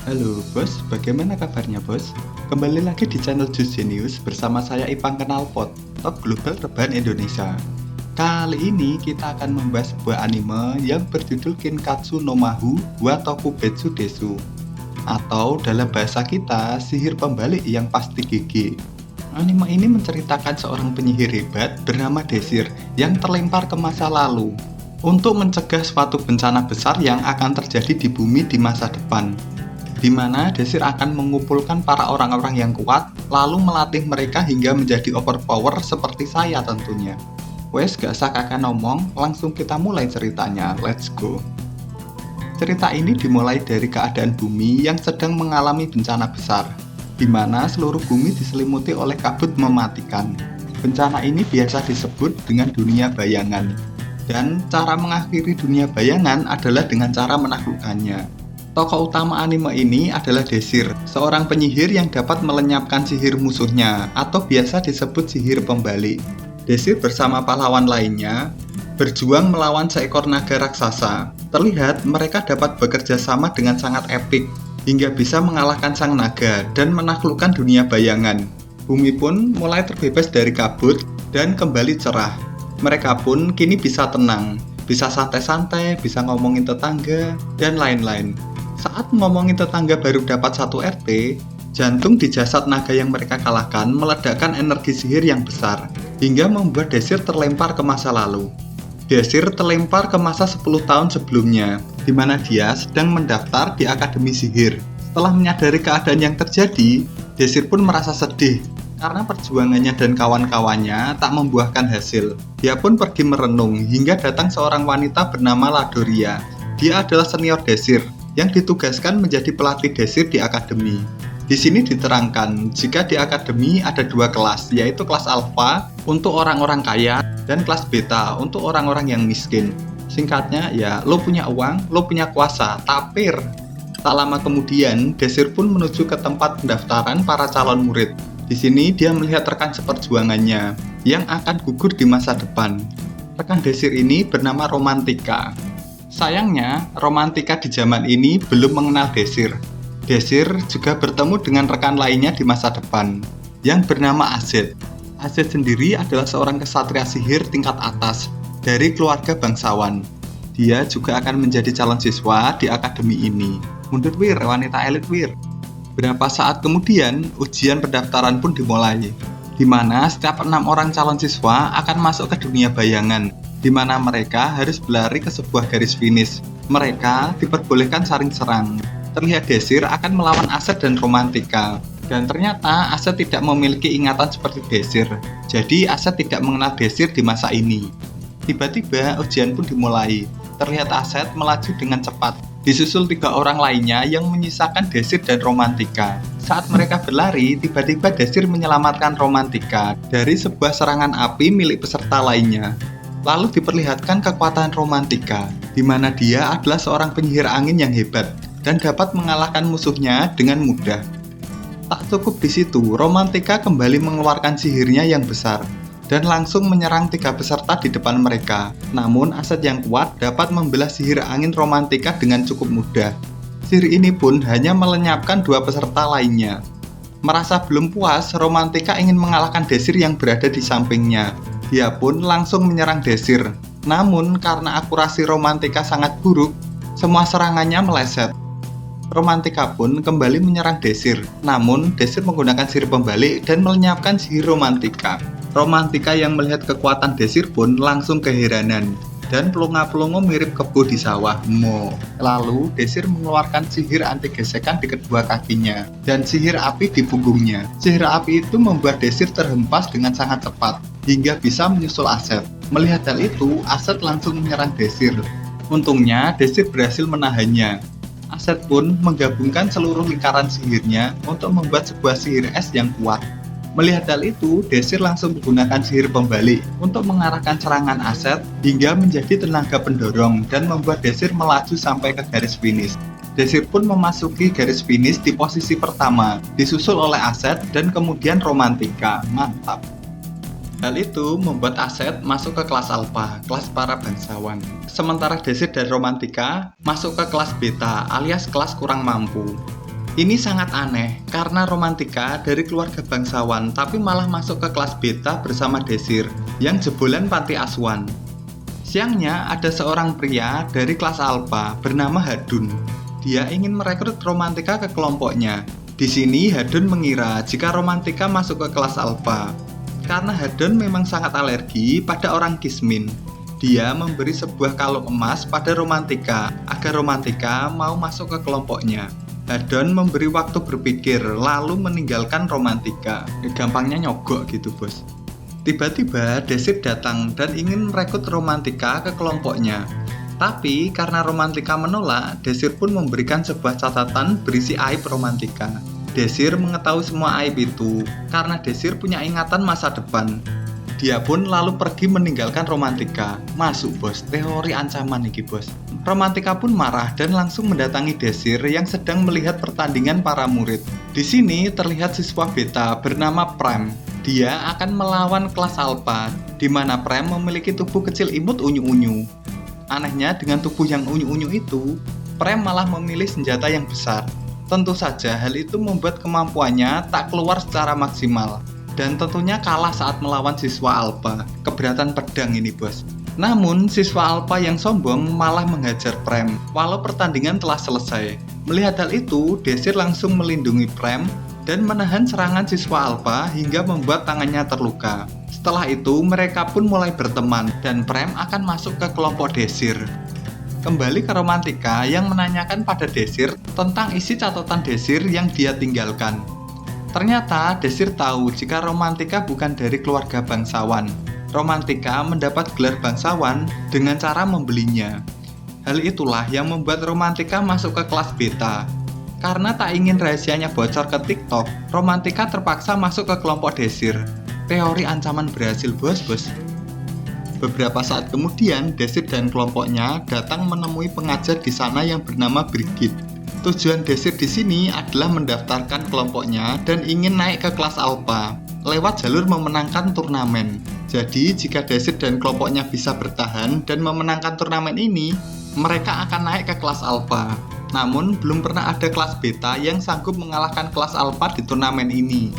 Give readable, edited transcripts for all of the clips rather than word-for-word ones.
Halo bos, bagaimana kabarnya bos? Kembali lagi di channel Juice Genius bersama saya Ipang Kenalpot, top global rebahan Indonesia. Kali ini kita akan membahas sebuah anime yang berjudul Kinkatsu no Mahu wa Tokubetsu Desu, atau dalam bahasa kita, sihir pembalik yang pasti GG. Anime ini menceritakan seorang penyihir hebat bernama Desir yang terlempar ke masa lalu untuk mencegah suatu bencana besar yang akan terjadi di bumi di masa depan, di mana Desir akan mengumpulkan para orang-orang yang kuat, lalu melatih mereka hingga menjadi overpower seperti saya tentunya. Wes, gak usah kakak ngomong, langsung kita mulai ceritanya, let's go. Cerita ini dimulai dari keadaan bumi yang sedang mengalami bencana besar, di mana seluruh bumi diselimuti oleh kabut mematikan. Bencana ini biasa disebut dengan dunia bayangan, dan cara mengakhiri dunia bayangan adalah dengan cara menaklukkannya. Tokoh utama anime ini adalah Desir, seorang penyihir yang dapat melenyapkan sihir musuhnya, atau biasa disebut sihir pembalik. Desir bersama pahlawan lainnya berjuang melawan seekor naga raksasa. Terlihat mereka dapat bekerja sama dengan sangat epik, hingga bisa mengalahkan sang naga dan menaklukkan dunia bayangan. Bumi pun mulai terbebas dari kabut dan kembali cerah. Mereka pun kini bisa tenang, bisa santai-santai, bisa ngomongin tetangga, dan lain-lain. Saat ngomongin tetangga baru dapat satu RT, jantung di jasad naga yang mereka kalahkan meledakkan energi sihir yang besar, hingga membuat Desir terlempar ke masa lalu. Desir terlempar ke masa 10 tahun sebelumnya, di mana dia sedang mendaftar di Akademi Sihir. Setelah menyadari keadaan yang terjadi, Desir pun merasa sedih, karena perjuangannya dan kawan-kawannya tak membuahkan hasil. Dia pun pergi merenung hingga datang seorang wanita bernama Ladoria. Dia adalah senior Desir yang ditugaskan menjadi pelatih Desir di akademi. Di sini diterangkan jika di akademi ada dua kelas, yaitu kelas alpha untuk orang-orang kaya dan kelas beta untuk orang-orang yang miskin. Singkatnya ya, lo punya uang, lo punya kuasa, tapir. Tak lama kemudian, Desir pun menuju ke tempat pendaftaran para calon murid. Di sini dia melihat rekan seperjuangannya yang akan gugur di masa depan. Rekan Desir ini bernama Romantika. Sayangnya, Romantika di zaman ini belum mengenal Desir. Desir juga bertemu dengan rekan lainnya di masa depan yang bernama Azet. Azet sendiri adalah seorang kesatria sihir tingkat atas dari keluarga bangsawan. Dia juga akan menjadi calon siswa di akademi ini. Mundur wir, wanita elit wir. Beberapa saat kemudian, ujian pendaftaran pun dimulai, di mana setiap 6 orang calon siswa akan masuk ke dunia bayangan, di mana mereka harus berlari ke sebuah garis finish. Mereka diperbolehkan saling serang. Terlihat Desir akan melawan Azet dan Romantika, dan ternyata Azet tidak memiliki ingatan seperti Desir. Jadi Azet tidak mengenal Desir di masa ini. Tiba-tiba ujian pun dimulai. Terlihat Azet melaju dengan cepat, disusul 3 orang lainnya yang menyisakan Desir dan Romantika. Saat mereka berlari, tiba-tiba Desir menyelamatkan Romantika dari sebuah serangan api milik peserta lainnya. Lalu diperlihatkan kekuatan Romantika, di mana dia adalah seorang penyihir angin yang hebat dan dapat mengalahkan musuhnya dengan mudah. Tak cukup di situ, Romantika kembali mengeluarkan sihirnya yang besar dan langsung menyerang 3 peserta di depan mereka. Namun Azet yang kuat dapat membelah sihir angin Romantika dengan cukup mudah. Sihir ini pun hanya melenyapkan 2 peserta lainnya. Merasa belum puas, Romantika ingin mengalahkan Desir yang berada di sampingnya. Dia pun langsung menyerang Desir. Namun karena akurasi Romantika sangat buruk, semua serangannya meleset. Romantika pun kembali menyerang Desir. Namun Desir menggunakan sihir pembalik dan melenyapkan sihir Romantika. Romantika yang melihat kekuatan Desir pun langsung keheranan dan pelongo-pelongo mirip kebo di sawah. Lalu Desir mengeluarkan sihir anti gesekan di kedua kakinya dan sihir api di punggungnya. Sihir api itu membuat Desir terhempas dengan sangat cepat hingga bisa menyusul Azet. Melihat hal itu, Azet langsung menyerang Desir. Untungnya Desir berhasil menahannya. Azet pun menggabungkan seluruh lingkaran sihirnya untuk membuat sebuah sihir es yang kuat. Melihat hal itu, Desir langsung menggunakan sihir pembalik untuk mengarahkan serangan Azet hingga menjadi tenaga pendorong dan membuat Desir melaju sampai ke garis finish. Desir pun memasuki garis finish di posisi pertama, disusul oleh Azet dan kemudian Romantika. Mantap! Hal itu membuat Azet masuk ke kelas alpha, kelas para bangsawan. Sementara Desir dan Romantika masuk ke kelas beta alias kelas kurang mampu. Ini sangat aneh karena Romantika dari keluarga bangsawan tapi malah masuk ke kelas beta bersama Desir yang jebolan panti asuhan. Siangnya ada seorang pria dari kelas Alpha bernama Hadun. Dia ingin merekrut Romantika ke kelompoknya. Di sini Hadun mengira jika Romantika masuk ke kelas Alpha. Karena Hadun memang sangat alergi pada orang Kismin. Dia memberi sebuah kalung emas pada Romantika agar Romantika mau masuk ke kelompoknya. Hadun memberi waktu berpikir lalu meninggalkan Romantika. Gampangnya nyogok gitu bos. Tiba-tiba Desir datang dan ingin merekrut Romantika ke kelompoknya. Tapi karena Romantika menolak, Desir pun memberikan sebuah catatan berisi aib Romantika. Desir mengetahui semua aib itu karena Desir punya ingatan masa depan. Dia pun lalu pergi meninggalkan Romantika. Masuk bos, teori ancaman nih bos. Romantika pun marah dan langsung mendatangi Desir yang sedang melihat pertandingan para murid. Di sini terlihat siswa beta bernama Prem. Dia akan melawan kelas Alpha, di mana Prem memiliki tubuh kecil imut unyu-unyu. Anehnya dengan tubuh yang unyu-unyu itu, Prem malah memilih senjata yang besar. Tentu saja hal itu membuat kemampuannya tak keluar secara maksimal. Dan tentunya kalah saat melawan siswa Alpha. Keberatan pedang ini bos. Namun siswa Alpha yang sombong malah menghajar Prem walau pertandingan telah selesai. Melihat hal itu, Desir langsung melindungi Prem dan menahan serangan siswa Alpha hingga membuat tangannya terluka. Setelah itu mereka pun mulai berteman dan Prem akan masuk ke kelompok Desir. Kembali ke Romantika yang menanyakan pada Desir tentang isi catatan Desir yang dia tinggalkan. Ternyata Desir tahu jika Romantika bukan dari keluarga bangsawan. Romantika mendapat gelar bangsawan dengan cara membelinya. Hal itulah yang membuat Romantika masuk ke kelas beta. Karena tak ingin rahasianya bocor ke TikTok, Romantika terpaksa masuk ke kelompok Desir. Teori ancaman berhasil bos. Beberapa saat kemudian, Desir dan kelompoknya datang menemui pengajar di sana yang bernama Brigit. Tujuan Desir di sini adalah mendaftarkan kelompoknya dan ingin naik ke kelas Alpha lewat jalur memenangkan turnamen. Jadi jika Desir dan kelompoknya bisa bertahan dan memenangkan turnamen ini, mereka akan naik ke kelas Alpha. Namun belum pernah ada kelas beta yang sanggup mengalahkan kelas Alpha di turnamen ini.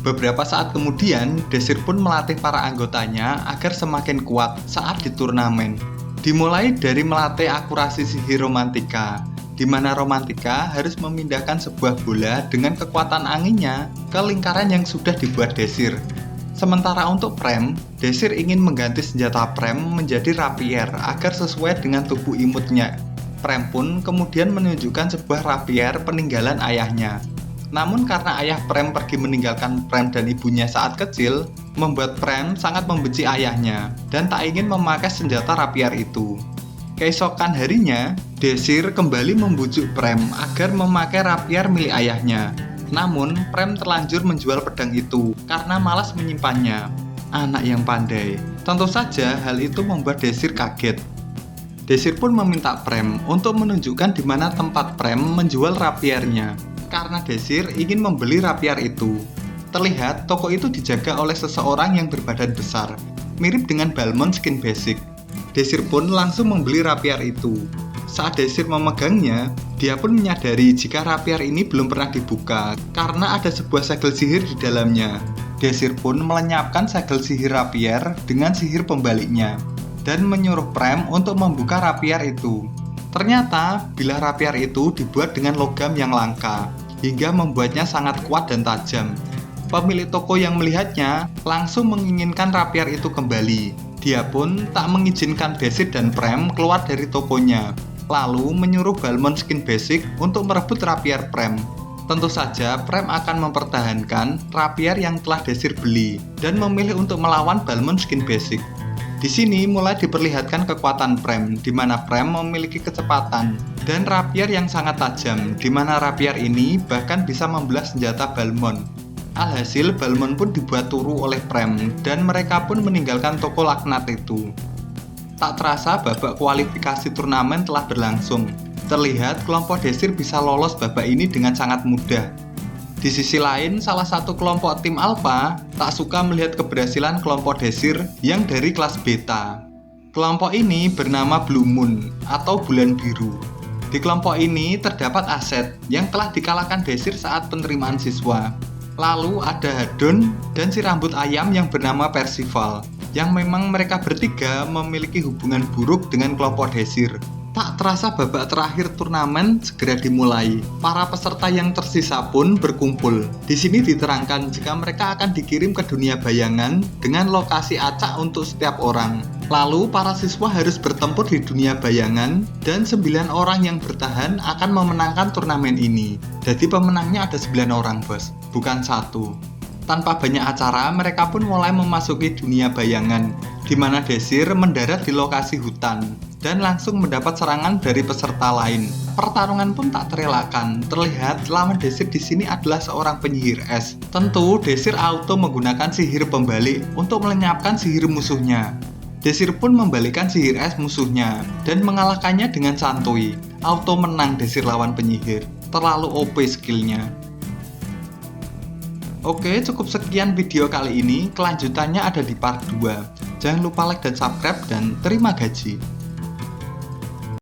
Beberapa saat kemudian, Desir pun melatih para anggotanya agar semakin kuat saat di turnamen. Dimulai dari melatih akurasi sihir Romantika, di mana Romantika harus memindahkan sebuah bola dengan kekuatan anginnya ke lingkaran yang sudah dibuat Desir. Sementara untuk Prem, Desir ingin mengganti senjata Prem menjadi rapier agar sesuai dengan tubuh imutnya. Prem pun kemudian menunjukkan sebuah rapier peninggalan ayahnya. Namun karena ayah Prem pergi meninggalkan Prem dan ibunya saat kecil, membuat Prem sangat membenci ayahnya dan tak ingin memakai senjata rapier itu. Keesokan harinya, Desir kembali membujuk Prem agar memakai rapier milik ayahnya. Namun, Prem terlanjur menjual pedang itu karena malas menyimpannya. Anak yang pandai. Tentu saja hal itu membuat Desir kaget. Desir pun meminta Prem untuk menunjukkan di mana tempat Prem menjual rapiernya. Karena Desir ingin membeli rapier itu. Terlihat toko itu dijaga oleh seseorang yang berbadan besar, mirip dengan Balmond Skin Basic. Desir pun langsung membeli rapier itu. Saat Desir memegangnya, dia pun menyadari jika rapier ini belum pernah dibuka karena ada sebuah segel sihir di dalamnya. Desir pun melenyapkan segel sihir rapier dengan sihir pembaliknya dan menyuruh Prem untuk membuka rapier itu. Ternyata bilah rapier itu dibuat dengan logam yang langka hingga membuatnya sangat kuat dan tajam. Pemilik toko yang melihatnya langsung menginginkan rapier itu kembali. Dia pun tak mengizinkan Desir dan Prem keluar dari tokonya, lalu menyuruh Balmond Skin Basic untuk merebut rapier Prem. Tentu saja Prem akan mempertahankan rapier yang telah Desir beli dan memilih untuk melawan Balmond Skin Basic. Di sini mulai diperlihatkan kekuatan Prem, di mana Prem memiliki kecepatan dan rapier yang sangat tajam, di mana rapier ini bahkan bisa membelah senjata Balmond. Alhasil Balmond pun dibuat turu oleh Prem dan mereka pun meninggalkan toko laknat itu. Tak terasa babak kualifikasi turnamen telah berlangsung. Terlihat kelompok Desir bisa lolos babak ini dengan sangat mudah. Di sisi lain, salah satu kelompok tim Alpha tak suka melihat keberhasilan kelompok Desir yang dari kelas beta. Kelompok ini bernama Blue Moon atau bulan biru. Di kelompok ini terdapat Aset yang telah dikalahkan Desir saat penerimaan siswa. Lalu ada Hadon dan si rambut ayam yang bernama Percival, yang memang mereka bertiga memiliki hubungan buruk dengan kelompok Desir. Tak terasa babak terakhir turnamen segera dimulai. Para peserta yang tersisa pun berkumpul. Di sini diterangkan jika mereka akan dikirim ke dunia bayangan dengan lokasi acak untuk setiap orang. Lalu para siswa harus bertempur di dunia bayangan dan 9 orang yang bertahan akan memenangkan turnamen ini. Jadi pemenangnya ada 9 orang, bos, bukan 1. Tanpa banyak acara, mereka pun mulai memasuki dunia bayangan, di mana Desir mendarat di lokasi hutan dan langsung mendapat serangan dari peserta lain. Pertarungan pun tak terelakkan. Terlihat lawan Desir di sini adalah seorang penyihir es. Tentu Desir auto menggunakan sihir pembalik untuk melenyapkan sihir musuhnya. Desir pun membalikkan sihir es musuhnya dan mengalahkannya dengan santuy. Auto menang Desir lawan penyihir. Terlalu OP skillnya. Oke, cukup sekian video kali ini. Kelanjutannya ada di part 2. Jangan lupa like dan subscribe dan terima gaji.